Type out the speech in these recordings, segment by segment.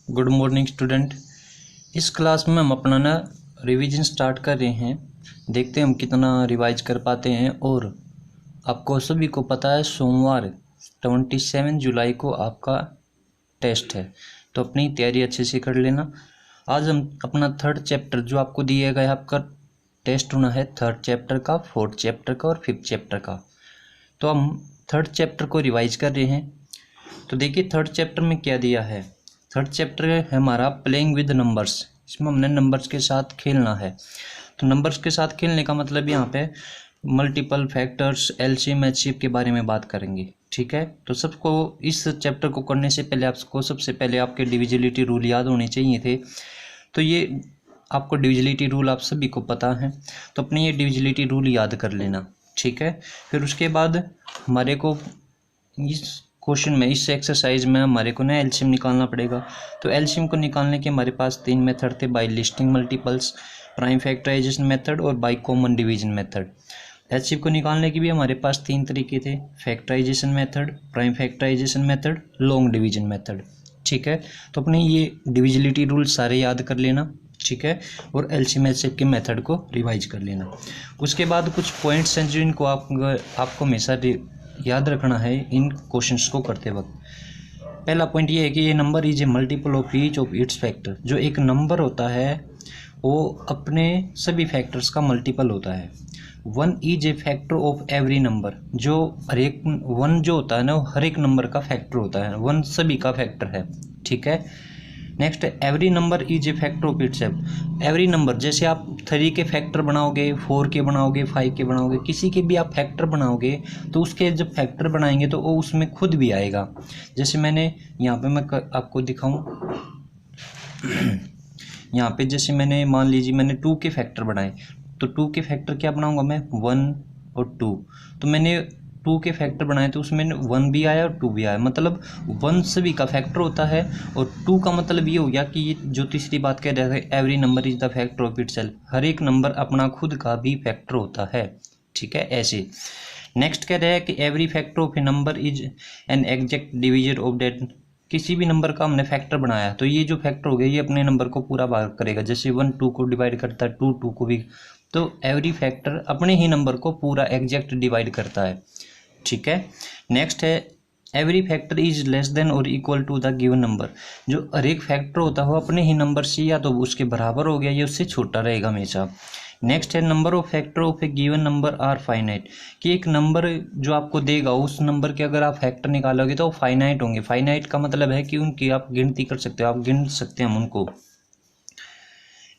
Good morning student. इस class में हम अपना ना रिवीजन स्टार्ट कर रहे हैं। देखते हैं हम कितना रिवाइज कर पाते हैं। और आपको सभी को पता है सोमवार 27 जुलाई को आपका टेस्ट है, तो अपनी तैयारी अच्छे से कर लेना। आज हम अपना थर्ड चैप्टर जो आपको दिया गया है, आपका टेस्ट होना है थर्ड चैप्टर का, फोर्थ चैप्टर का और फिफ्थ चैप्टर का। तो हम थर्ड चैप्टर को रिवाइज कर रहे हैं। तो देखिए थर्ड चैप्टर में क्या दिया है। थर्ड चैप्टर है हमारा प्लेइंग विद नंबर्स। इसमें हमने नंबर्स के साथ खेलना है। तो नंबर्स के साथ खेलने का मतलब यहाँ पे मल्टीपल फैक्टर्स, एलसीएम, एचसीएफ के बारे में बात करेंगे। ठीक है, तो सबको इस चैप्टर को करने से पहले आपको सबसे पहले आपके डिविजिबिलिटी रूल याद होने चाहिए थे। तो ये आपको डिविजिबिलिटी रूल आप सभी को पता है, तो अपने ये डिविजिबिलिटी रूल याद कर लेना। ठीक है, फिर उसके बाद हमारे को इस क्वेश्चन में, इस एक्सरसाइज में हमारे को ना एलसीएम निकालना पड़ेगा। तो एलसीएम को निकालने के हमारे पास 3 मेथड थे, by listing multiples, prime factorization method और by common division method. HCF को निकालने के भी हमारे पास 3 तरीके थे, factorization method, prime factorization method, long division method. ठीक है, तो अपने ये डिविजिबिलिटी रूल सारे याद कर लेना। ठीक है, और एलसीएम एचसीएफ के मेथड को रिवाइज कर लेना। उसके बाद कुछ पॉइंट्स हैं जिनको आपको हमेशा याद रखना है इन क्वेश्चंस को करते वक्त। पहला पॉइंट ये है कि ये number is a multiple of each of its factor. जो एक नंबर होता है वो अपने सभी फैक्टर्स का मल्टीपल होता है। One is a factor of every number. जो हर एक वन जो होता है ना, वो हर एक नंबर का फैक्टर होता है। वन सभी का फैक्टर है। ठीक है, next every number is A factor of itself. Every number, जैसे आप 3 के फैक्टर बनाओगे, 4 के बनाओगे, 5 के बनाओगे, किसी के भी आप फैक्टर बनाओगे तो उसके जब फैक्टर बनाएंगे तो वो उसमें खुद भी आएगा। जैसे मैंने यहाँ पे मैं आपको दिखाऊं, यहाँ पे जैसे मैंने मान लीजिए मैंने 2 के फैक्टर बनाए, तो 2 के फैक्टर क्या बनाऊंगा मैं, 1 और 2। तो मैंने 2 के फैक्टर बनाए तो उसमें 1 भी आया और 2 भी आया, मतलब 1 सभी का फैक्टर होता है। और 2 का मतलब ये हो गया कि ये जो तीसरी बात कह रहे थे, every number is the factor of itself. हर एक नंबर अपना खुद का भी फैक्टर होता है। ठीक है, ऐसे। नेक्स्ट कह रहे हैं कि every factor of a number is an exact division of that. किसी भी नंबर का हमने फैक्टर बनाया तो ये जो फैक्टर हो गया ये अपने नंबर को पूरा भाग करेगा। जैसे 1 2 को डिवाइड करता है, 2 2 को भी। तो एवरी फैक्टर अपने ही नंबर को पूरा एग्जैक्ट डिवाइड करता है। ठीक है, नेक्स्ट है every factor is less than और equal to the given number. जो हर एक फैक्टर होता है वो अपने ही नंबर से या तो उसके बराबर हो गया या उससे छोटा रहेगा हमेशा। नेक्स्ट है number of factor of a given number are finite. कि एक नंबर जो आपको देगा उस नंबर के अगर आप फैक्टर निकालोगे तो वो फाइनाइट होंगे। फाइनाइट का मतलब है कि उनकी आप गिनती कर सकते हो, आप गिन सकते हैं हम उनको।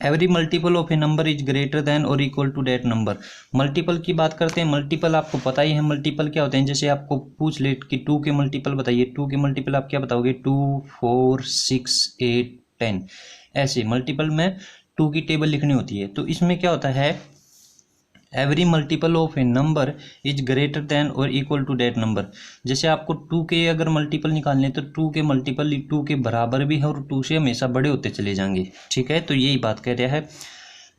Every multiple of a number is greater than और equal to that number. Multiple की बात करते हैं, मल्टीपल आपको पता ही है मल्टीपल क्या होते हैं। जैसे आपको पूछ ले कि 2 के मल्टीपल बताइए, 2 के मल्टीपल आप क्या बताओगे, 2 4 6 8 10। ऐसे मल्टीपल में 2 की टेबल लिखनी होती है। तो इसमें क्या होता है, every multiple of a number is greater than और इक्वल टू डेट नंबर। जैसे आपको 2 के अगर मल्टीपल निकालने तो 2 के मल्टीपल 2 के बराबर भी है और 2 से हमेशा बड़े होते चले जाएंगे। ठीक है, तो यही बात कह रहा है।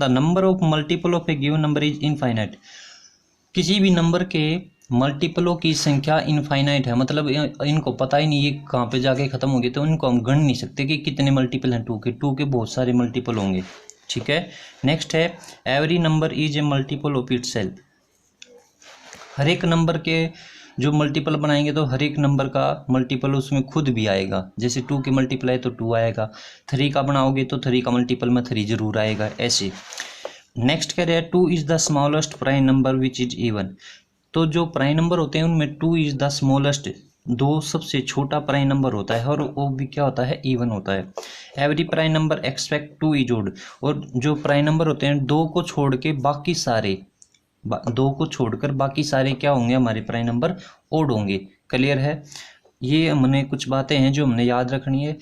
The number of multiple of a given number is infinite. किसी भी नंबर के मल्टीपलों की संख्या इनफाइनाइट है, मतलब इनको पता ही नहीं ये कहाँ पे जाके ख़त्म हो गए, तो इनको हम गण नहीं सकते कि कितने मल्टीपल हैं 2 के। 2 के बहुत सारे मल्टीपल होंगे। ठीक है, नेक्स्ट है every number is a multiple of itself. हर एक नंबर के जो मल्टीपल बनाएंगे तो हर एक नंबर का मल्टीपल उसमें खुद भी आएगा। जैसे 2 के मल्टीपल है तो 2 आएगा, 3 का बनाओगे तो 3 का मल्टीपल में 3 जरूर आएगा, ऐसे। नेक्स्ट कह रहे हैं 2 is the smallest prime number which is even. तो जो प्राइम नंबर होते हैं उनमें 2 इज द स्मॉलेस्ट, 2 सबसे छोटा प्राइम नंबर होता है और वो भी क्या होता है, इवन होता है। Every prime number expect 2 is odd. और जो प्राइम नंबर होते हैं 2 को छोड़ के बाकी सारे 2 को छोड़कर बाकी सारे क्या होंगे, हमारे प्राइम नंबर ओड होंगे। क्लियर है, ये हमने कुछ बातें हैं जो हमने याद रखनी है।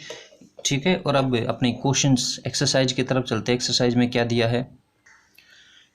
ठीक है, और अब अपने क्वेश्चंस एक्सरसाइज की तरफ चलते हैं। एक्सरसाइज में क्या दिया है,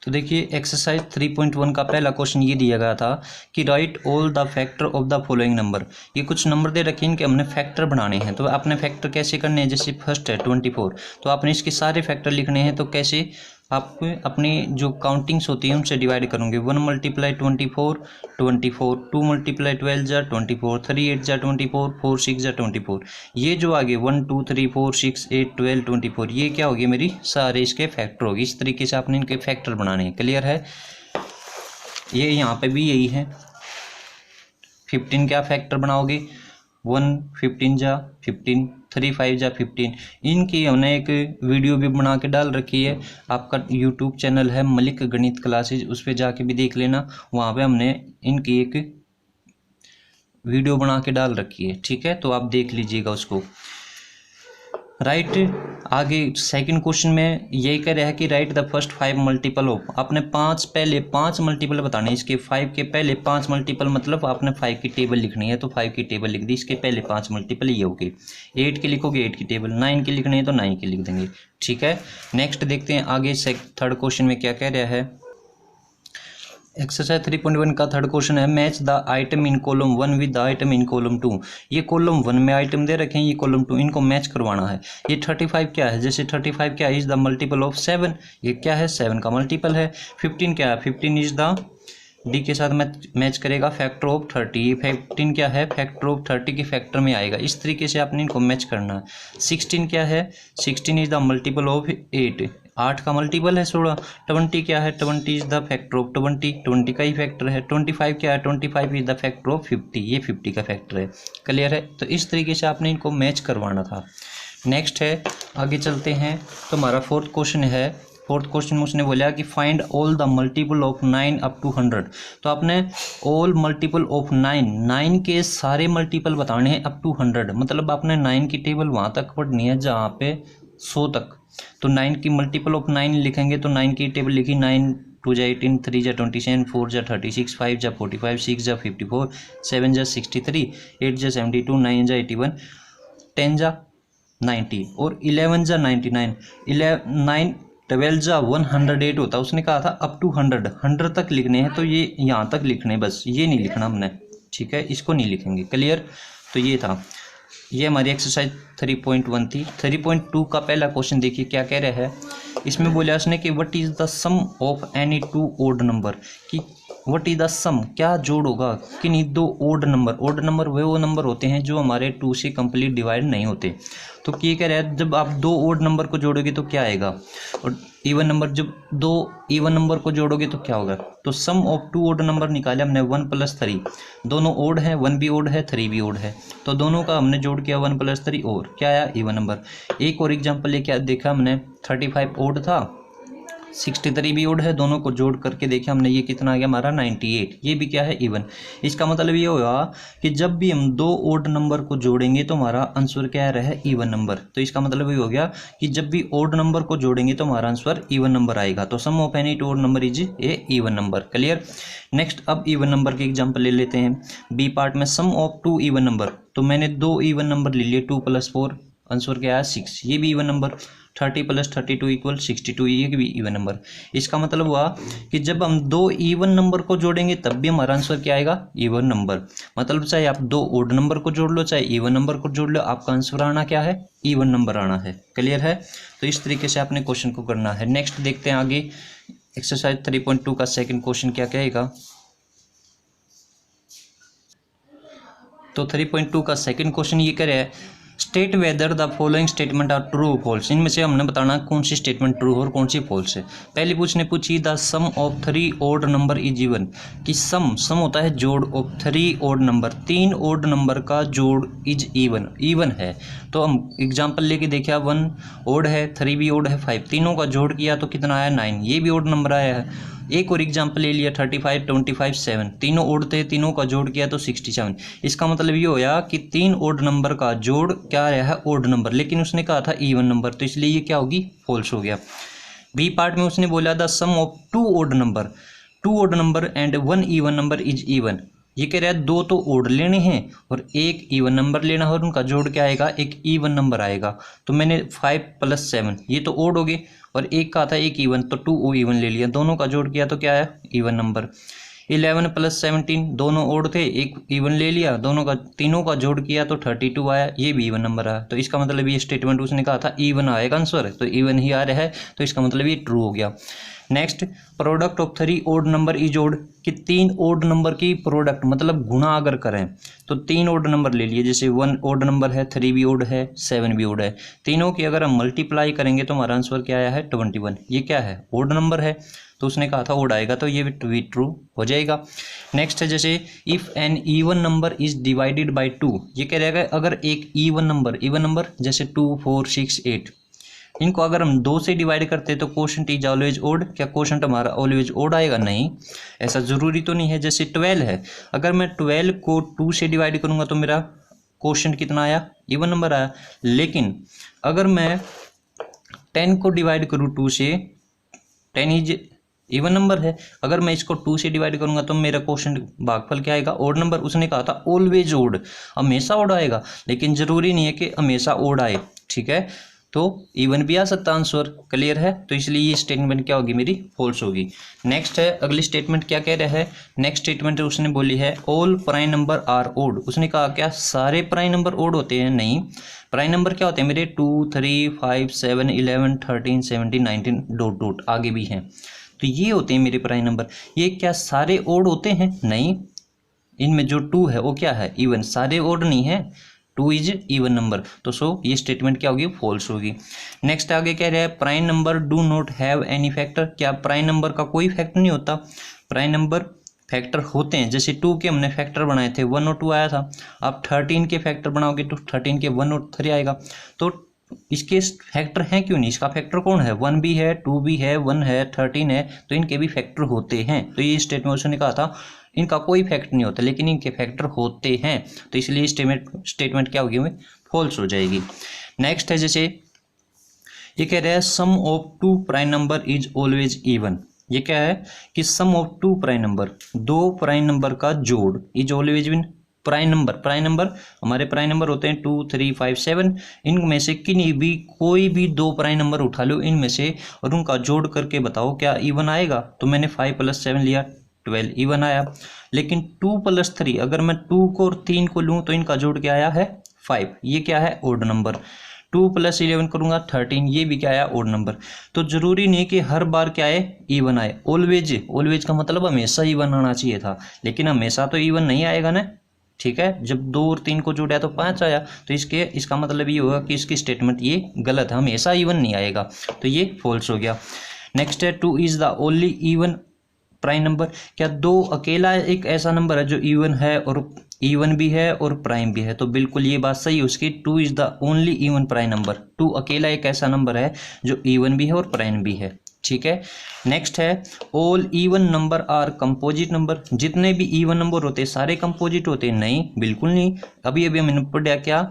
तो देखिए एक्सरसाइज 3.1 का पहला क्वेश्चन ये दिया गया था कि right all the factor of the following number. ये कुछ नंबर दे रखे हैं इनके हमने फैक्टर बनाने हैं। तो आपने फैक्टर कैसे करने हैं, जैसे फर्स्ट है 24, तो आपने इसके सारे फैक्टर लिखने हैं। तो कैसे, आपको अपनी जो काउंटिंग्स होती हैं उनसे डिवाइड करूँगे। 1 मल्टीप्लाई 24 24, 2 मल्टीप्लाई 12 जा 24, 3 8 जा 24, 4 6 जा 24। ये जो आगे 1 2 3 4 6 8 12 24 ये क्या होगी मेरी सारे इसके फैक्टर होगी। इस तरीके से आपने इनके फैक्टर बनाने हैं। क्लियर है। ये यहाँ पे भी यही है। 15 क्या फैक्टर बनाओगे 1 15 जा 15, 3 5 जा 15। इनकी हमने एक वीडियो भी बना के डाल रखी है। आपका यूट्यूब चैनल है मलिक गणित क्लासेज, उस पर जाके भी देख लेना। वहाँ पे हमने इनकी एक वीडियो बना के डाल रखी है। ठीक है, तो आप देख लीजिएगा उसको। राइट आगे सेकंड क्वेश्चन में यही कह रहा है कि right the first 5 multiple of. आपने पहले 5 मल्टीपल बताने। इसके 5 के पहले 5 मल्टीपल मतलब आपने 5 की टेबल लिखनी है, तो 5 की टेबल लिख दी। इसके पहले 5 मल्टीपल ये हो गए। 8 की लिखोगे 8 की टेबल, 9 की लिखनी है तो 9 की लिख देंगे। ठीक है, नेक्स्ट देखते हैं आगे थर्ड क्वेश्चन में क्या कह रहा है। एक्सरसाइज 3.1 का थर्ड क्वेश्चन है match the item in column 1 with the item in column 2। ये कॉलम 1 में आइटम दे रखे हैं, ये कॉलम 2, इनको मैच करवाना है। ये 35 क्या है, जैसे 35 क्या है इज द मल्टीपल ऑफ 7। ये क्या है 7 का मल्टीपल है। 15 क्या है 15 इज द डी के साथ मैच करेगा फैक्टर ऑफ 30। ये 15 क्या है फैक्टर ऑफ 30 के फैक्टर में आएगा। इस तरीके से आपने इनको मैच करना है। 16 क्या है 16 इज द मल्टीपल ऑफ 8। 8 का मल्टीपल है 16। 20 क्या है 20 इज द फैक्टर ऑफ 20। 20 का ही फैक्टर है। 25 क्या है 25 इज द फैक्टर ऑफ 50। ये 50 का फैक्टर है। क्लियर है। तो इस तरीके से आपने इनको मैच करवाना था। नेक्स्ट है आगे चलते हैं। तो हमारा फोर्थ क्वेश्चन है। फोर्थ क्वेश्चन में उसने बोला कि find all the multiple of 9 up to 100। तो आपने ऑल मल्टीपल ऑफ 9 के सारे मल्टीपल बताने हैं अप टू 100। मतलब आपने 9 की टेबल वहाँ तक पढ़नी है जहाँ पे 100 तक। तो 9 की मल्टीपल ऑफ 9 लिखेंगे तो 9 की टेबल लिखी 9 2 जा 18, 3 जा 27, 4 जा 36, 5 जा 45, 6 जा 54, 7 जा 63, 8 जा 72, 9 जा 81, 10 जा 90 और 11 जा 99, 9 12 जा 108 होता। उसने कहा था अप टू 100 तक लिखने हैं, तो ये यहाँ तक लिखने बस, ये नहीं लिखना हमने। ठीक है, इसको नहीं लिखेंगे। क्लियर। तो ये था, ये हमारी एक्सरसाइज 3.1 थी। 3.2 का पहला क्वेश्चन देखिए क्या कह रहा है। इसमें बोला उसने कि what is the sum of any 2 odd number. कि व्हाट इज द सम, क्या जोड़ होगा किन्हीं 2 ओड नंबर। ओड नंबर वो नंबर होते हैं जो हमारे 2 से कंप्लीट डिवाइड नहीं होते। तो ये कह रहा है जब आप 2 ओड नंबर को जोड़ोगे तो क्या आएगा, और इवन नंबर जब 2 इवन नंबर को जोड़ोगे तो क्या होगा। तो सम ऑफ 2 ओड नंबर निकाले हमने 1 + 3। दोनों ओड है, 1 भी ओड है 3 भी ओड है, तो दोनों का हमने जोड़ किया 1 + 3 और क्या आया इवन नंबर। एक और एग्जाम्पल लेके देखा हमने 35 ओड था, 63 भी ओड है, दोनों को जोड़ करके देखिए हमने ये कितना आ गया हमारा 98। ये भी क्या है इवन। इसका मतलब ये होगा कि जब भी हम 2 ओड नंबर को जोड़ेंगे तो हमारा आंसर क्या रहा है इवन नंबर। तो इसका मतलब ये हो गया कि जब भी ओड नंबर को जोड़ेंगे तो हमारा आंसर इवन नंबर आएगा। तो sum of any 2 odd number is a even number. Clear. Next अब इवन नंबर के एग्जाम्पल ले लेते हैं। बी पार्ट में सम ऑफ 2 इवन नंबर। तो मैंने 2 इवन नंबर ले लिए 2 + 4, आंसर क्या है 6। ये भी इवन नंबर। 30 + 32 = 62, ये भी इवन नंबर। इसका मतलब हुआ कि जब हम 2 इवन नंबर को जोड़ेंगे तब भी हमारा आंसर क्या आएगा इवन नंबर। मतलब चाहे आप 2 ओड नंबर को जोड़ लो चाहे इवन नंबर को जोड़ लो, आपका आंसर आना क्या है इवन नंबर आना है। क्लियर है। तो इस तरीके से आपने क्वेश्चन को करना है। नेक्स्ट देखते हैं आगे एक्सरसाइज 3.2 का सेकंड क्वेश्चन क्या कहेगा। तो 3.2 का सेकंड क्वेश्चन ये कह रहा है state whether the following statement are true false. इनमें से हमने बताना कौन सी स्टेटमेंट ट्रू और कौन सी फॉल्स है। पहली पूछी the sum of 3 odd number is even. कि सम होता है जोड़ of 3 odd number, 3 odd number का जोड़ इज इवन है। तो हम एग्जांपल लेके देखिए 1 ओड है 3 भी ओड है 5, तीनों का जोड़ किया तो कितना आया 9, ये भी ओड नंबर आया है। एक और एग्जाम्पल ले लिया 35 25 7, तीनों ओड थे, तीनों का जोड़ किया तो 67। इसका मतलब ये होया कि 3 ओड नंबर का जोड़ क्या रहा है ओड नंबर, लेकिन उसने कहा था इवन नंबर, तो इसलिए ये क्या होगी फॉल्स हो गया। बी पार्ट में उसने बोला the sum of 2 odd number and 1 even number is even. ये कह रहा है 2 तो ओड लेने हैं और 1 इवन नंबर लेना है और उनका जोड़ क्या आएगा एक इवन नंबर आएगा। तो मैंने 5 + 7 ये तो ओड हो गए और एक का था एक इवन, तो 2 इवन ले लिया, दोनों का जोड़ किया तो क्या है इवन नंबर। 11 + 17 दोनों ओड थे, एक इवन ले लिया, दोनों का तीनों का जोड़ किया तो 32 आया, ये भी इवन नंबर आया। तो इसका मतलब ये स्टेटमेंट उसने कहा था इवन आएगा आंसर, तो इवन ही आ रहा है, तो इसका मतलब ये ट्रू हो गया। Next, product of 3 odd number is odd, कि 3 ओड नंबर की प्रोडक्ट मतलब गुणा अगर करें तो 3 ओड नंबर ले लिए, जैसे 1 ओड नंबर है, 3 भी ओड है, 7 भी ओड है, तीनों की अगर हम मल्टीप्लाई करेंगे तो हमारा आंसर क्या आया है 21। ये क्या है ओड नंबर है, तो उसने कहा था ओड आएगा, तो ये भी ट्रू हो जाएगा। नेक्स्ट है जैसे if an even number is divided by 2, ये कह रहेगा अगर एक इवन नंबर जैसे 2, 4, 6, 8, इनको अगर हम 2 से डिवाइड करते हैं तो कोशेंट इज ऑलवेज ओड, क्या कोशेंट हमारा ऑलवेज ओड आएगा? नहीं, ऐसा ज़रूरी तो नहीं है। जैसे 12 है, अगर मैं 12 को 2 से डिवाइड करूंगा तो मेरा कोशेंट कितना आया? इवन नंबर आया। लेकिन अगर मैं 10 को डिवाइड करूँ 2 से, 10 इज इवन नंबर है, अगर मैं इसको 2 से डिवाइड करूंगा तो मेरा कोशेंट भागफल क्या आएगा? Odd number. उसने कहा था ऑलवेज ओड, हमेशा ओड आएगा, लेकिन ज़रूरी नहीं है कि हमेशा ओड आए, ठीक है, तो इवन भी आ सकता आंसर। क्लियर है? तो इसलिए ये स्टेटमेंट क्या होगी मेरी? फॉल्स होगी। नेक्स्ट है, अगली स्टेटमेंट क्या कह रहा है? नेक्स्ट स्टेटमेंट उसने बोली है all prime number are odd. उसने कहा क्या सारे प्राइम नंबर ओड होते हैं? नहीं, प्राइम नंबर क्या होते हैं मेरे? 2, 3, 5, 7, 11, 13, 17, 19 डॉट डॉट आगे भी हैं, तो ये होते हैं मेरे प्राइम नंबर। ये क्या सारे ओड होते हैं? नहीं, इनमें जो 2 है वो क्या है? इवन। सारे ओड नहीं है, 2 इज इवन नंबर, तो सो ये स्टेटमेंट क्या होगी? फॉल्स होगी। नेक्स्ट आगे कह रहा है prime number do not have any factor. क्या प्राइम नंबर का कोई फैक्टर नहीं होता? प्राइम नंबर फैक्टर होते हैं। जैसे 2 के हमने फैक्टर बनाए थे, 1 और 2 आया था। आप 13 के फैक्टर बनाओगे तो 13 के 1 और 3 आएगा। तो इसके फैक्टर हैं क्यों नहीं? इसका फैक्टर कौन है? 1 भी है, 2 भी है, 1 है, 13 है, तो इनके भी फैक्टर होते हैं। तो ये स्टेटमेंट उसने कहा था इनका कोई फैक्टर नहीं होता, लेकिन इनके फैक्टर होते हैं, तो इसलिए स्टेटमेंट क्या होगी? फॉल्स हो जाएगी। नेक्स्ट है जैसे ये कह रहा है sum of 2 prime number is always even. ये क्या है कि sum of 2 prime number, 2 prime number का जोड़ is always even. Prime number हमारे प्राइम नंबर होते हैं 2, 3, 5, 7, इनमें से किन्हीं भी कोई भी 2 प्राइम नंबर उठा लो इनमें से और उनका जोड़ करके बताओ क्या इवन आएगा? तो मैंने 5 + 7 लिया, 12 इवन आया। लेकिन 2 + 3, अगर मैं 2 को और 3 को लूँ तो इनका जोड़ क्या आया है? 5। ये क्या है? Odd number. 2 + 11 करूँगा 13, ये भी क्या आया? Odd number. तो जरूरी नहीं कि हर बार क्या आए? इवन आए। ऑलवेज का मतलब हमेशा इवन आना चाहिए था, लेकिन हमेशा तो इवन नहीं आएगा ना, ठीक है। जब 2 और 3 को जोड़ा तो 5 आया, तो इसका मतलब ये होगा कि इसकी स्टेटमेंट ये गलत है, हमेशा इवन नहीं आएगा, तो ये फॉल्स हो गया। नेक्स्ट है 2 is the only even prime number. क्या 2 अकेला एक ऐसा नंबर है जो इवन है और इवन भी है और प्राइम भी है? तो बिल्कुल ये बात सही है उसकी, 2 is the only even prime number. 2 अकेला एक ऐसा नंबर है जो इवन भी है और प्राइम भी है, ठीक है। नेक्स्ट है all even number are composite number. जितने भी इवन नंबर होते हैं सारे कंपोजिट होते हैं? नहीं, बिल्कुल नहीं। अभी हमने पढ़ा क्या?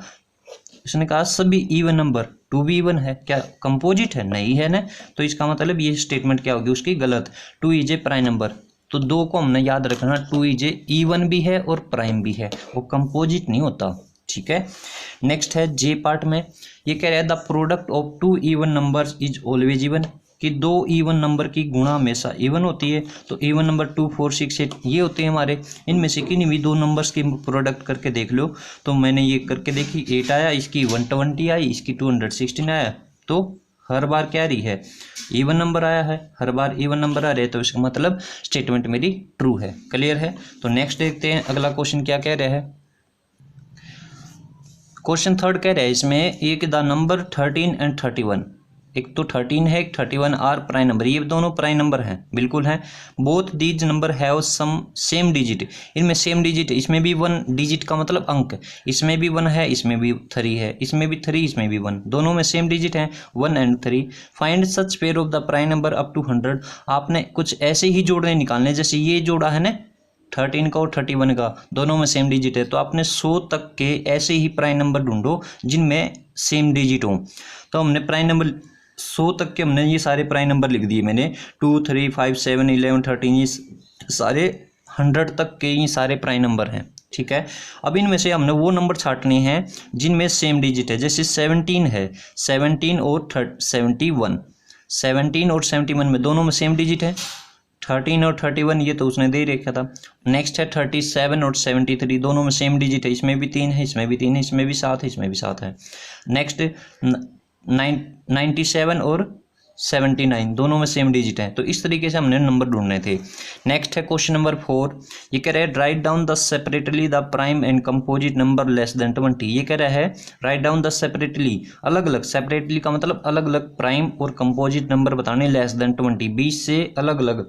उसने कहा सभी इवन नंबर, 2 भी इवन है, क्या कंपोजिट है? नहीं है ना, तो इसका मतलब ये स्टेटमेंट क्या होगी उसकी? गलत। 2 इज ए प्राइम नंबर, तो 2 को हमने याद रखना, 2 इज ए इवन भी है और प्राइम भी है, वो कंपोजिट नहीं होता, ठीक है। नेक्स्ट है जे पार्ट में, ये कह रहा है the product of 2 even numbers is always even. कि 2 इवन नंबर की गुणा हमेशा इवन होती है। तो इवन नंबर 2, 4, 6, 8 ये होते हैं हमारे। इनमें से किन्हीं भी 2 नंबर्स की प्रोडक्ट करके देख लो। तो मैंने ये करके देखी, 8 आया, इसकी 120 आई, इसकी 216 आया, तो हर बार क्या रही है? इवन नंबर आया है, हर बार इवन नंबर आ रहे हैं, तो इसका मतलब स्टेटमेंट मेरी ट्रू है। क्लियर है? तो नेक्स्ट देखते हैं अगला क्वेश्चन क्या कह रहा है। क्वेश्चन 3 कह रहा है इसमें एक द नंबर 13 एंड 31, एक तो 13 है, एक 31 आर प्राइम नंबर, ये दोनों प्राइम नंबर हैं, बिल्कुल हैं। Both these number have some same digit, इनमें सेम डिजिट, इसमें भी 1 डिजिट का मतलब अंक, इसमें भी 1 है, इसमें भी 3 है, इसमें भी 3, इसमें भी 1, दोनों में सेम डिजिट हैं 1 and 3। Find such pair of the prime number up to 100। आपने कुछ ऐसे ही जोड़ने निकालने, जैसे ये जोड़ा है ना 13 का और 31 का, दोनों में सेम डिजिट है, तो आपने 100 तक के ऐसे ही प्राइम नंबर ढूंढो जिनमें सेम डिजिट हो। तो हमने प्राइम नंबर 100 तक के हमने ये सारे प्राइम नंबर लिख दिए मैंने, 2, 3, 5, 7, 11, 13, ये सारे 100 तक के ये सारे प्राइम नंबर हैं, ठीक है। अब इनमें से हमने वो नंबर छांटने हैं जिनमें सेम डिजिट है। जैसे 17 है, 17 और 71, 17 और 71 में दोनों में सेम डिजिट है, 13 और 31 ये तो उसने दे ही रखा था। नेक्स्ट है 37 और 73, दोनों में सेम डिजिट है, इसमें भी 3 है, इसमें भी 3 है, इसमें भी 7 है, इसमें भी 7 है। नेक्स्ट 97 और 79, दोनों में सेम डिजिट है। तो इस तरीके से हमने नंबर ढूंढने थे। नेक्स्ट है क्वेश्चन नंबर 4, ये कह रहा है write down the separately the prime and composite number less than 20। ये कह रहा है राइट डाउन द सेपरेटली, अलग अलग, सेपरेटली का मतलब अलग अलग प्राइम और कंपोजिट नंबर बताने लेस देन 20, 20 से अलग अलग,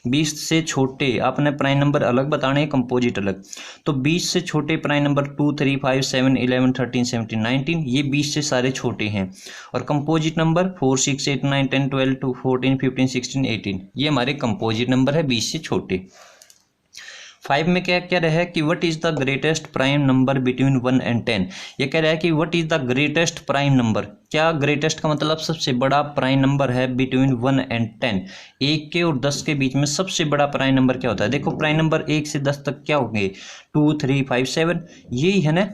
20 से छोटे आपने प्राइम नंबर अलग बताने, कंपोजिट अलग। तो 20 से छोटे प्राइम नंबर 2, 3, 5, 7, 11, 13, 17, 19, ये 20 से सारे छोटे हैं। और कंपोजिट नंबर 4, 6, 8, 9, 10, 12, 14, 15, 16, 18, ये हमारे कंपोजिट नंबर है 20 से छोटे। 5 में क्या कह रहा है कि what is the greatest prime number between 1 and 10। ये कह रहा है कि what is the greatest prime number, क्या ग्रेटेस्ट का मतलब सबसे बड़ा प्राइम नंबर है बिटवीन 1 एंड 10, 1 के और 10 के बीच में सबसे बड़ा प्राइम नंबर क्या होता है। देखो प्राइम नंबर 1 से 10 तक क्या होंगे, 2, 3, 5, 7, यही है ना,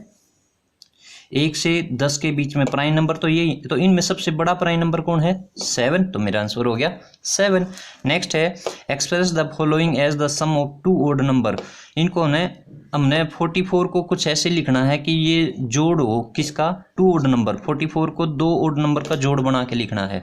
1 से 10 के बीच में प्राइम नंबर तो यही, तो इनमें सबसे बड़ा प्राइम नंबर कौन है, 7, तो मेरा आंसर हो गया 7। नेक्स्ट है express the following as the sum of 2 odd number. इनको हमने 44 को कुछ ऐसे लिखना है कि ये जोड़ हो किसका, 2 ओड नंबर, 44 को 2 ओड नंबर का जोड़ बना के लिखना है।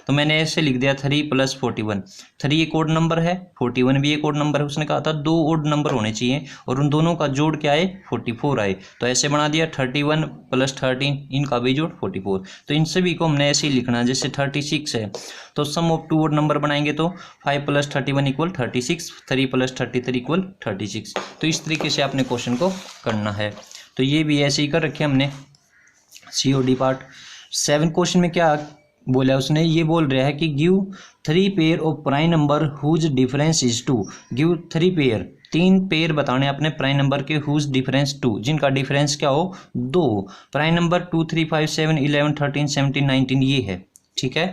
तो मैंने ऐसे लिख दिया 3 + 41, 3 एक ओड नंबर है, 41 भी एक ओड नंबर है। उसने कहा था 2 ओड नंबर होने चाहिए और उन दोनों का जोड़ क्या आए, 44 आए, तो ऐसे बना दिया 31 + 13, इनका भी जोड़ 44। तो इन सभी को हमने ऐसे ही लिखना है। जैसे 36 है तो सम ऑफ 2 ओड नंबर बनाएंगे तो 5 + 31 = 36, 3 + 33 = 36। तो इस तरीके से आपने क्वेश्चन को करना है। तो ये भी ऐसे ही कर रखे हमने COD पार्ट। 7 क्वेश्चन में क्या बोला उसने, ये बोल रहा है कि give 3 pair of prime number whose difference is 2। Give 3 pair, 3 pair बताने अपने प्राइम नंबर के हुज डिफरेंस 2, जिनका डिफरेंस क्या हो, 2। प्राइम नंबर 2, 3, 5, 7, 11, 13, 17, 19 ये है, ठीक है।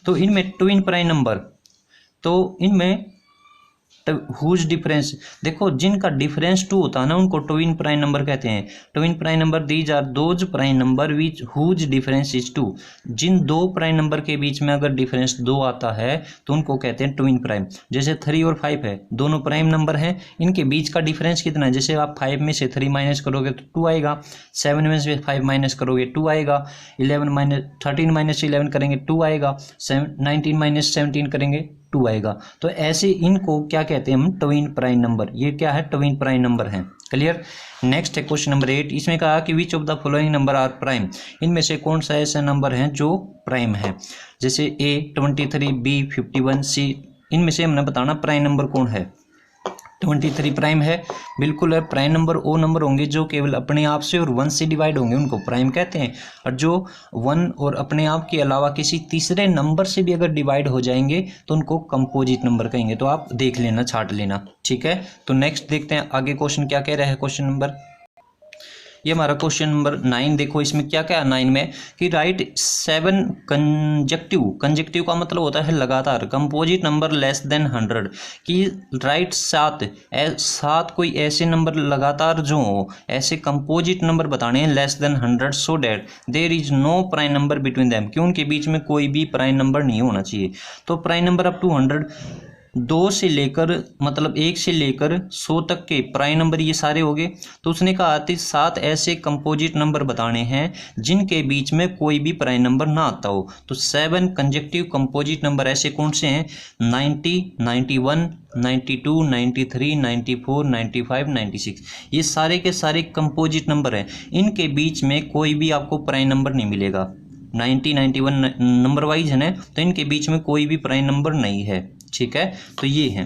तो इनमें ट्विन प्राइम नंबर, तो इनमें हुज डिफरेंस, देखो जिनका डिफरेंस 2 होता है ना उनको ट्विन प्राइम नंबर कहते हैं। Twin prime number these are those prime number which whose difference is 2। जिन दो प्राइम नंबर के बीच में अगर डिफरेंस 2 आता है तो उनको कहते हैं ट्विन प्राइम। जैसे 3 और 5 है, दोनों प्राइम नंबर हैं, इनके बीच का डिफरेंस कितना है, जैसे आप 5 में से 3 माइनस करोगे तो 2 आएगा, 7 में से 5 माइनस करोगे 2 आएगा, 13 माइनस 11 करेंगे 2 आएगा, 19 माइनस 17 करेंगे 2 आएगा। तो ऐसे इनको क्या कहते हैं हम, ट्विन प्राइम नंबर। ये क्या है, ट्विन प्राइम नंबर है। क्लियर। नेक्स्ट है क्वेश्चन नंबर 8, इसमें कहा कि which of the following number are prime. इनमें से कौन सा ऐसा नंबर है जो प्राइम है। जैसे A 23, B 51, C, इनमें से हमने बताना प्राइम नंबर कौन है। 23 प्राइम है, बिल्कुल है। प्राइम नंबर वो नंबर होंगे जो केवल अपने आप से और 1 से डिवाइड होंगे, उनको प्राइम कहते हैं। और जो 1 और अपने आप के अलावा किसी तीसरे नंबर से भी अगर डिवाइड हो जाएंगे तो उनको कंपोजिट नंबर कहेंगे। तो आप देख लेना, छाट लेना, ठीक है। तो नेक्स्ट देखते हैं आगे क्वेश्चन क्या कह रहा है। क्वेश्चन नंबर, ये हमारा क्वेश्चन नंबर 9, देखो इसमें क्या क्या है 9 में कि राइट 7 कंजेक्टिव, कंजेक्टिव का मतलब होता है लगातार, कंपोजिट नंबर लेस देन 100, कि राइट 7 कोई ऐसे नंबर लगातार जो हो, ऐसे कंपोजिट नंबर बताने हैं less than 100 so that there is no prime number between them, कि उनके बीच में कोई भी प्राइम नंबर नहीं होना चाहिए। तो प्राइम नंबर अप टू 100, 2 से लेकर मतलब 1 से लेकर 100 तक के प्राइम नंबर ये सारे हो गए। तो उसने कहा कि 7 ऐसे कंपोजिट नंबर बताने हैं जिनके बीच में कोई भी प्राइम नंबर ना आता हो। तो 7 कंजेक्टिव कंपोजिट नंबर ऐसे कौन से हैं, 90, 91, 92, 93, 94, 95, 96, ये सारे के सारे कंपोजिट नंबर हैं। इनके बीच में कोई भी आपको प्राइम नंबर नहीं मिलेगा। 90, 91 नंबर वाइज है ना, तो इनके बीच में कोई भी प्राइम नंबर नहीं है, ठीक है। तो ये है।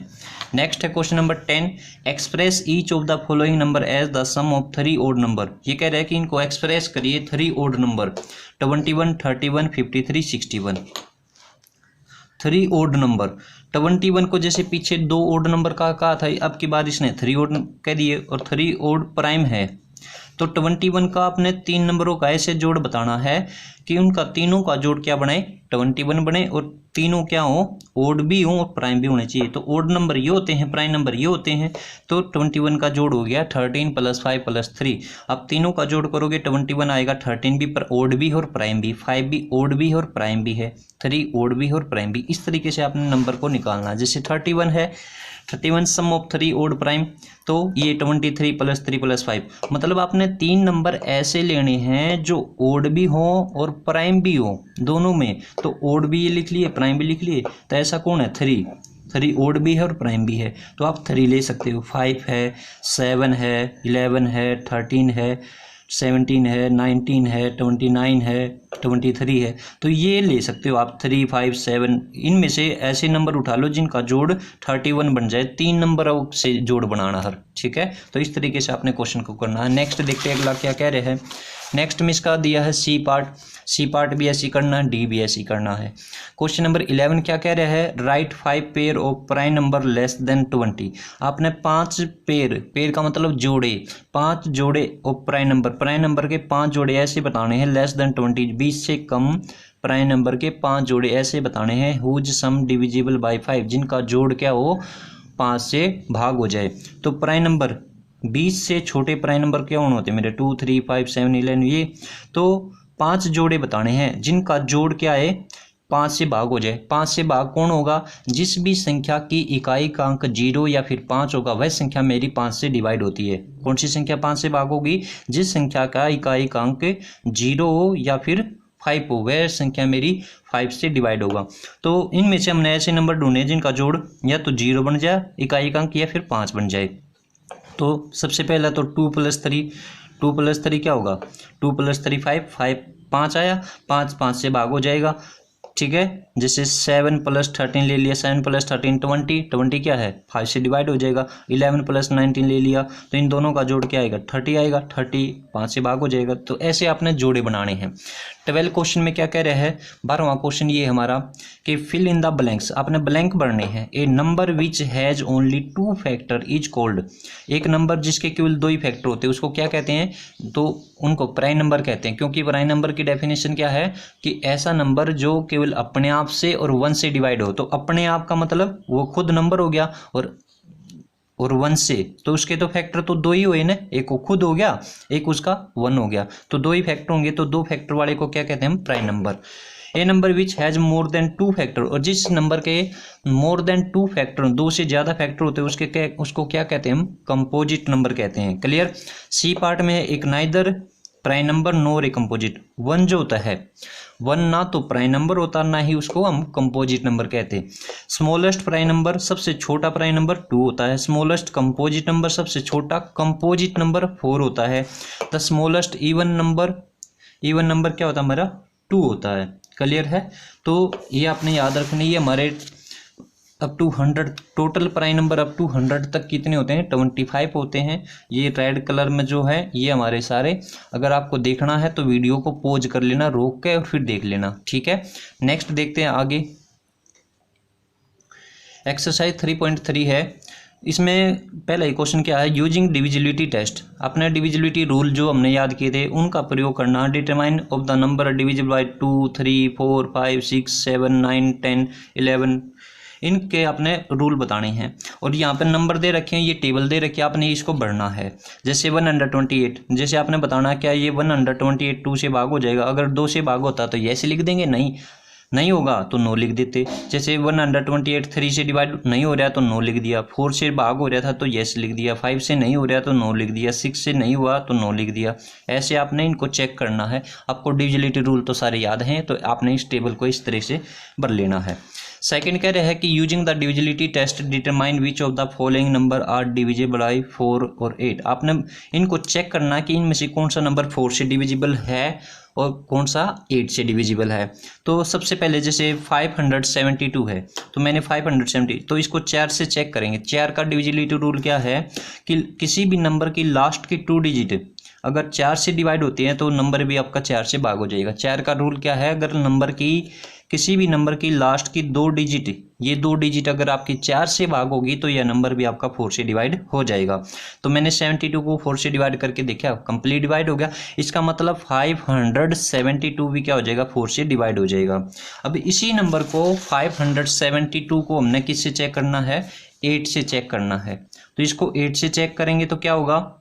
नेक्स्ट है question number 10, express each of the following number as the sum of 3 odd number. ये कह रहा है कि इनको एक्सप्रेस करिए 3 ओड नंबर, 21, 31, 53, 61। 3 ओड नंबर, 21 को जैसे पीछे 2 ओड नंबर का कहा था, अब की बार इसने 3 ओड कह दिए, और 3 ओड प्राइम है, तो 21 का आपने 3 नंबरों का ऐसे जोड़ बताना है कि उनका तीनों का जोड़ क्या बने, 21 बने, और तीनों क्या हो, ओड भी हो और प्राइम भी होने चाहिए। तो ओड नंबर ये होते हैं, प्राइम नंबर ये होते हैं। तो 21 का जोड़ हो गया 13 + 5 + 3। अब तीनों का जोड़ करोगे 21 आएगा, 13 भी पर ओड भी और प्राइम भी, 5 भी ओड भी और प्राइम भी है, 3 ओड भी और प्राइम भी। इस तरीके से आपने नंबर को निकालना है। जैसे 31 है, 31 सम ऑफ 3 ओड प्राइम, तो ये 23 + 3 + 5। मतलब आपने 3 नंबर ऐसे लेने हैं जो ओड भी हो और प्राइम भी हो दोनों में। तो ओड भी ये लिख लिए, प्राइम भी लिख लिए, तो ऐसा कौन है, 3 ओड भी है और प्राइम भी है। तो आप 3 ले सकते हो, 5 है, 7 है, 11 है, 13 है, 17 है, 19 है, 29 है, 23 है। तो ये ले सकते हो आप 3, 5, 7। इनमें से ऐसे नंबर उठा लो जिनका जोड़ 31 बन जाए। 3 नंबर से जोड़ बनाना हर, ठीक है। तो इस तरीके से आपने क्वेश्चन को करना है। नेक्स्ट देखते हैं अगला क्या कह रहे हैं। नेक्स्ट में इसका दिया है सी पार्ट भी ऐसी करना है, डी भी ऐसी करना है। क्वेश्चन नंबर 11 क्या कह रहा है, right 5 pair of prime number less than 20। आपने 5 पेयर का मतलब जोड़े, 5 जोड़े ऑफ प्राइम नंबर के 5 जोड़े ऐसे बताने हैं, लेस देन 20 20 से कम प्राइम नंबर के 5 जोड़े ऐसे बताने हैं, हुज सम डिविजिबल बाय 5, जिनका जोड़ क्या हो, 5 से भाग हो जाए। तो प्राइम नंबर 20 से छोटे प्राइम नंबर क्या होते हैं मेरे, 2, 3, 5, 7, 11, ये। तो 5 जोड़े बताने हैं जिनका जोड़ क्या है, 5 से भाग हो जाए। 5 से भाग कौन होगा, जिस भी संख्या की इकाई का अंक 0 या फिर 5 होगा वह संख्या मेरी 5 से डिवाइड होती है। कौन सी संख्या 5 से भाग होगी, जिस संख्या का इकाई का अंक 0 हो या फिर 5 हो, वह संख्या मेरी 5 से डिवाइड होगा। तो इनमें से हमने ऐसे नंबर ढूंढे जिनका जोड़ या तो 0 बन जाए इकाई का अंक, या फिर 5 बन जाए। तो सबसे पहला तो 2 + 3 क्या होगा, 2 + 3 5 5 आया, 5 से भाग हो जाएगा, ठीक है। जैसे 7 + 13 ले लिया, 7 + 13 20 क्या है, 5 से डिवाइड हो जाएगा। 11 + 19 ले लिया, तो इन दोनों का जोड़ क्या आएगा, 30 आएगा, 30 5 से भाग हो जाएगा। तो ऐसे आपने जोड़े बनाने हैं। 12 क्वेश्चन में क्या कह रहा है, 12वां क्वेश्चन ये हमारा कि फिल इन द ब्लैंक्स, आपने ब्लैंक भरने हैं। A number which has only 2 factor is called, एक नंबर जिसके केवल 2 ही फैक्टर होते हैं उसको क्या कहते हैं, तो उनको प्राइम नंबर कहते हैं। क्योंकि प्राइम नंबर की डेफिनेशन क्या है कि ऐसा नंबर जो केवल अपने आप से और 1 से डिवाइड हो। तो अपने आप का मतलब वो खुद नंबर हो गया, और 1 से, तो उसके तो फैक्टर तो 2 ही हुए ना, एक वो खुद हो गया, एक उसका 1 हो गया, तो 2 ही फैक्टर होंगे। तो 2 फैक्टर वाले को क्या कहते हैं हम, prime number. A number which has more than 2 factor, और जिस नंबर के मोर देन 2 फैक्टर, 2 से ज़्यादा फैक्टर होते हैं उसको क्या कहते हैं हम, कंपोजिट नंबर कहते हैं। क्लियर। सी पार्ट में एक neither prime number NOR a composite. 1 जो होता है, 1 ना तो प्राइम नंबर होता, ना ही उसको हम कंपोजिट नंबर कहते हैं। स्मॉलेस्ट प्राइम नंबर, सबसे छोटा प्राइम नंबर 2 होता है। स्मॉलेस्ट कंपोजिट नंबर, सबसे छोटा कंपोजिट नंबर 4 होता है। द स्मॉलेस्ट इवन नंबर क्या होता है हमारा, 2 होता है। क्लियर है। तो ये आपने याद रखनी है। हमारे up to 100 total prime number up to 100 तक कितने होते हैं, 25 होते हैं। ये रेड कलर में जो है ये हमारे सारे, अगर आपको देखना है तो वीडियो को पॉज कर लेना, रोक के, और फिर देख लेना, ठीक है। नेक्स्ट देखते हैं आगे। एक्सरसाइज 3.3 है। इसमें पहला ही क्वेश्चन क्या है, यूजिंग डिविजिबिलिटी टेस्ट। अपने डिविजिबिलिटी रूल जो हमने याद किए थे उनका प्रयोग करना। Determine of the number divisible by 2, 3, 4, 5, 6, 7, 9, 10, 11, इनके अपने रूल बताने हैं। और यहाँ पे नंबर दे रखे हैं, ये टेबल दे रखी है, आपने इसको भरना है। जैसे 128, जैसे आपने बताना क्या ये 128 2 से भाग हो जाएगा। अगर 2 से भाग होता तो ये ऐसे लिख देंगे, नहीं होगा तो 9 लिख देते। जैसे 128 3 से डिवाइड नहीं हो रहा तो 9 लिख दिया। 4 से भाग हो रहा था तो यस लिख दिया। 5 से नहीं हो रहा तो 9 लिख दिया। 6 से नहीं हुआ तो 9 लिख दिया। ऐसे आपने इनको चेक करना है। आपको डिविजिबिलिटी रूल तो सारे याद हैं, तो आपने इस टेबल को इस तरह से भर लेना है। सेकंड कह रहे हैं कि using the divisibility test determine which of the following number are divisible by 4 और 8। आपने इनको चेक करना कि इनमें से कौन सा नंबर 4 से डिविजिबल है और कौन सा 8 से डिविजिबल है। तो सबसे पहले जैसे 572 है, तो मैंने 570, तो इसको 4 से चेक करेंगे। 4 का डिविजिबिलिटी रूल क्या है कि किसी भी नंबर की लास्ट की 2 डिजिट अगर 4 से डिवाइड होती है तो नंबर भी आपका 4 से भाग हो जाएगा। 4 का रूल क्या है, अगर नंबर की किसी भी नंबर की लास्ट की 2 डिजिट, ये 2 डिजिट अगर आपकी 4 से भाग होगी तो यह नंबर भी आपका 4 से डिवाइड हो जाएगा। तो मैंने 72 को 4 से डिवाइड करके देखा, कंप्लीट डिवाइड हो गया। इसका मतलब 572 भी क्या हो जाएगा, 4 से डिवाइड हो जाएगा। अब इसी नंबर को 572 को हमने किससे चेक करना है, 8 से चेक करना है। तो इसको 8 से चेक करेंगे तो क्या होगा,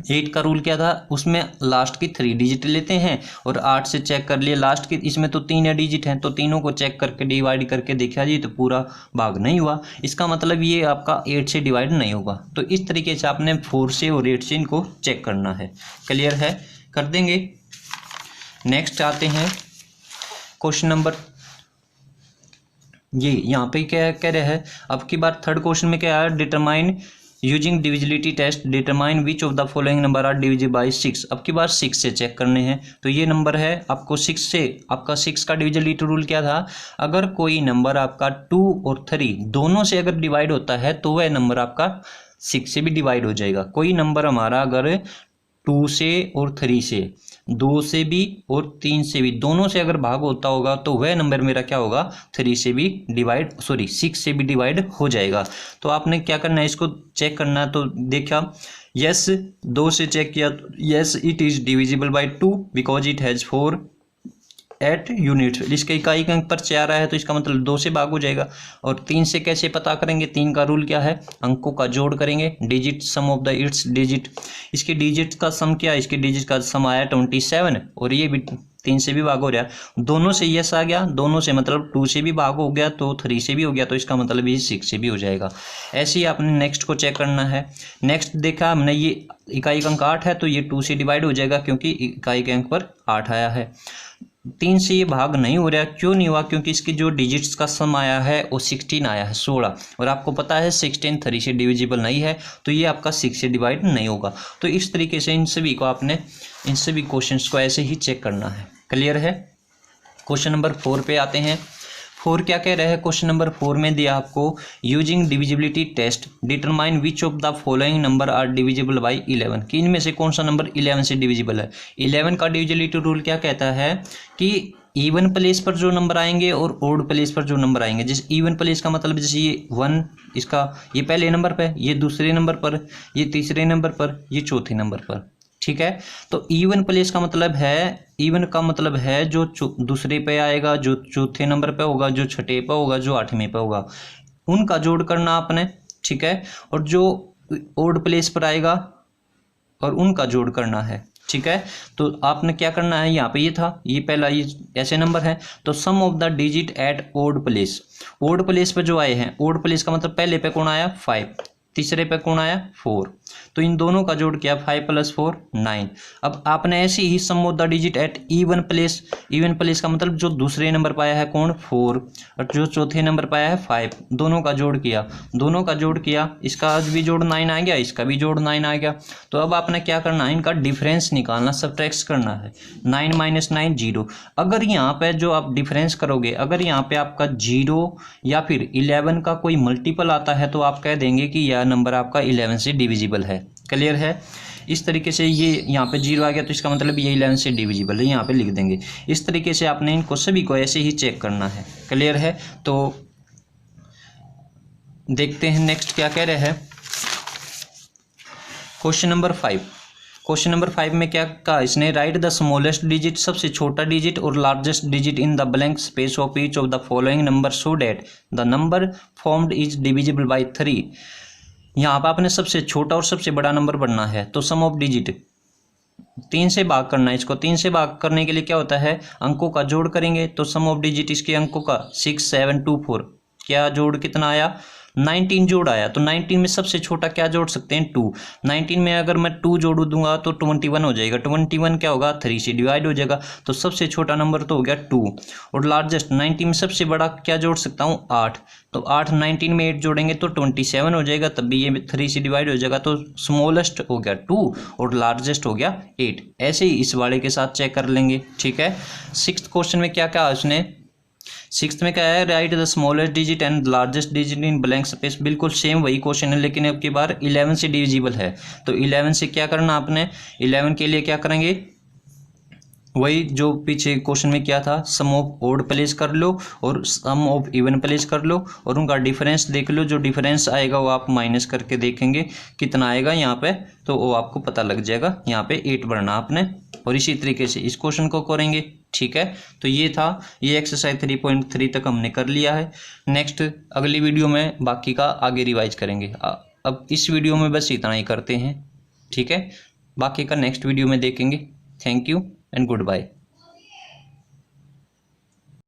8 का रूल क्या था, उसमें लास्ट की 3 डिजिट लेते हैं और 8 से चेक कर लिए लास्ट की, इसमें तो 3 डिजिट हैं तो तीनों को चेक करके डिवाइड करके देखा जी तो पूरा भाग नहीं हुआ। इसका मतलब ये आपका 8 से डिवाइड नहीं होगा। तो इस तरीके से आपने 4 से और 8 से इनको चेक करना है। क्लियर है, कर देंगे। नेक्स्ट आते हैं क्वेश्चन नंबर, ये यहाँ पे क्या कह रहा है, अब की बार थर्ड क्वेश्चन में क्या है, determine using divisibility test determine which of the following number are divisible by 6। अब की बार 6 से चेक करने हैं। तो ये नंबर है आपको 6 से, आपका 6 का डिविजिबिलिटी रूल क्या था, अगर कोई नंबर आपका 2 और 3 दोनों से अगर डिवाइड होता है तो वह नंबर आपका 6 से भी डिवाइड हो जाएगा। कोई नंबर हमारा अगर 2 से और 3 से, 2 से भी और 3 से भी, दोनों से अगर भाग होता होगा तो वह नंबर मेरा क्या होगा, 3 से भी डिवाइड, 6 से भी डिवाइड हो जाएगा। तो आपने क्या करना है, इसको चेक करना है। तो देखा, यस 2 से चेक किया, yes it is divisible by 2 because it has 4 at unit. इसके इकाई अंक पर 4 आया है तो इसका मतलब 2 से भाग हो जाएगा। और 3 से कैसे पता करेंगे, 3 का रूल क्या है, अंकों का जोड़ करेंगे, digit some of the it's digit. इसके डिजिट का सम क्या है, इसके डिजिट का सम आया 27 और ये भी 3 से भी भाग हो रहा है। दोनों से यस आ गया, दोनों से मतलब 2 से भी भाग हो गया तो 3 से भी हो गया, तो इसका मतलब ये 6 से भी हो जाएगा। ऐसे ही आपने नेक्स्ट को चेक करना है। नेक्स्ट देखा हमने, ये इकाई अंक 8 है तो ये 2 से डिवाइड हो जाएगा क्योंकि इकाई के अंक पर 8 आया है। 3 से ये भाग नहीं हो रहा, क्यों नहीं हुआ, क्योंकि इसकी जो डिजिट्स का सम आया है वो 16 आया है, 16। और आपको पता है 16 3 से डिविजिबल नहीं है तो ये आपका 6 से डिवाइड नहीं होगा। तो इस तरीके से इन सभी को आपने, इन सभी क्वेश्चंस को ऐसे ही चेक करना है। क्लियर है। क्वेश्चन नंबर 4 पे आते हैं। 4 क्या कह रहे हैं, क्वेश्चन नंबर 4 में दिया आपको using divisibility test determine which of the following number are divisible by 11, कि इनमें से कौन सा नंबर 11 से डिविजिबल है। 11 का डिविजिबिलिटी रूल क्या कहता है कि इवन प्लेस पर जो नंबर आएंगे और ओड प्लेस पर जो नंबर आएंगे। जैसे इवन प्लेस का मतलब जैसे ये 1, इसका ये पहले नंबर पर, ये दूसरे नंबर पर, ये तीसरे नंबर पर, ये चौथे नंबर पर। ठीक है, तो इवन प्लेस का मतलब है, इवन का मतलब है जो दूसरे पे आएगा, जो चौथे नंबर पे होगा, जो छठे पे होगा, जो 8वें पे होगा, उनका जोड़ करना आपने। ठीक है, और जो ओड प्लेस पर आएगा और उनका जोड़ करना है। ठीक है, तो आपने क्या करना है, यहाँ पे ये था, ये पहला ये ऐसे नंबर है तो sum of the digit at odd place, odd place पे जो आए हैं, ओड प्लेस का मतलब पहले पे कौन आया 5, तीसरे पे कौन आया 4, तो इन दोनों का जोड़ किया 5 + 4 9। अब आपने ऐसे ही sum of the digit at even place, even place का मतलब जो दूसरे नंबर पाया है कौन 4 और जो चौथे नंबर पाया है 5, दोनों का जोड़ किया, दोनों का जोड़ किया, इसका भी जोड़ 9 आ गया, इसका भी जोड़ 9 आ गया। तो अब आपने क्या करना है, इनका डिफरेंस निकालना, सब्ट्रैक्ट करना है। 9 - 9 0। अगर यहाँ पे जो आप डिफरेंस करोगे, अगर यहाँ पे आपका 0 या फिर 11 का कोई मल्टीपल आता है तो आप कह देंगे कि यह नंबर आपका 11 से डिविजिबल है। क्लियर है। इस तरीके से ये यहाँ पे 0 आ गया तो इसका मतलब ये 11 से डिविजिबल है, यहाँ पे लिख देंगे। इस तरीके से आपने इनको सभी को ऐसे ही चेक करना है। क्लियर है। तो देखते हैं नेक्स्ट क्या कह रहे हैं। क्वेश्चन नंबर 5, क्वेश्चन नंबर 5 में क्या कहा इसने, राइट द स्मॉलेस्ट डिजिट, सबसे छोटा डिजिट और largest digit in the blank space of each of the following number so that the number formed is divisible bye 3। यहाँ पर आपने सबसे छोटा और सबसे बड़ा नंबर बनना है तो सम ऑफ डिजिट 3 से भाग करना है। इसको 3 से भाग करने के लिए क्या होता है, अंकों का जोड़ करेंगे तो सम ऑफ डिजिट इसके अंकों का 6 7 2 4, क्या जोड़ कितना आया 19 जोड़ आया। तो 19 में सबसे छोटा क्या जोड़ सकते हैं 2, 19 में अगर मैं 2 जोड़ दूंगा तो 21 हो जाएगा, 21 क्या होगा 3 से डिवाइड हो जाएगा, तो सबसे छोटा नंबर तो हो गया 2। और लार्जेस्ट 19 में सबसे बड़ा क्या जोड़ सकता हूँ 8, तो 8 19 में 8 जोड़ेंगे तो 27 हो जाएगा, तब भी ये 3 से डिवाइड हो जाएगा, तो स्मॉलेस्ट हो गया 2 और लार्जेस्ट हो गया 8। ऐसे ही इस वाले के साथ चेक कर लेंगे। ठीक है। 6th क्वेश्चन में क्या कहा उसने, 6th में क्या है, right the smallest digit and largest digit in blank space. बिल्कुल सेम वही क्वेश्चन है लेकिन अब की बार 11 से डिविजिबल है। तो 11 से क्या करना आपने, 11 के लिए क्या करेंगे वही जो पीछे क्वेश्चन में क्या था, सम ऑफ ओड प्लेस कर लो और सम ऑफ इवन प्लेस कर लो और उनका डिफरेंस देख लो। जो डिफरेंस आएगा वो आप माइनस करके देखेंगे कितना आएगा यहाँ पे, तो वो आपको पता लग जाएगा। यहाँ पे 8 भरना आपने, और इसी तरीके से इस क्वेश्चन को करेंगे। ठीक है, तो ये था, ये एक्सरसाइज 3.3 तक हमने कर लिया है। नेक्स्ट अगली वीडियो में बाकी का आगे रिवाइज करेंगे। अब इस वीडियो में बस इतना ही करते हैं। ठीक है, बाकी का नेक्स्ट वीडियो में देखेंगे। Thank you and good bye.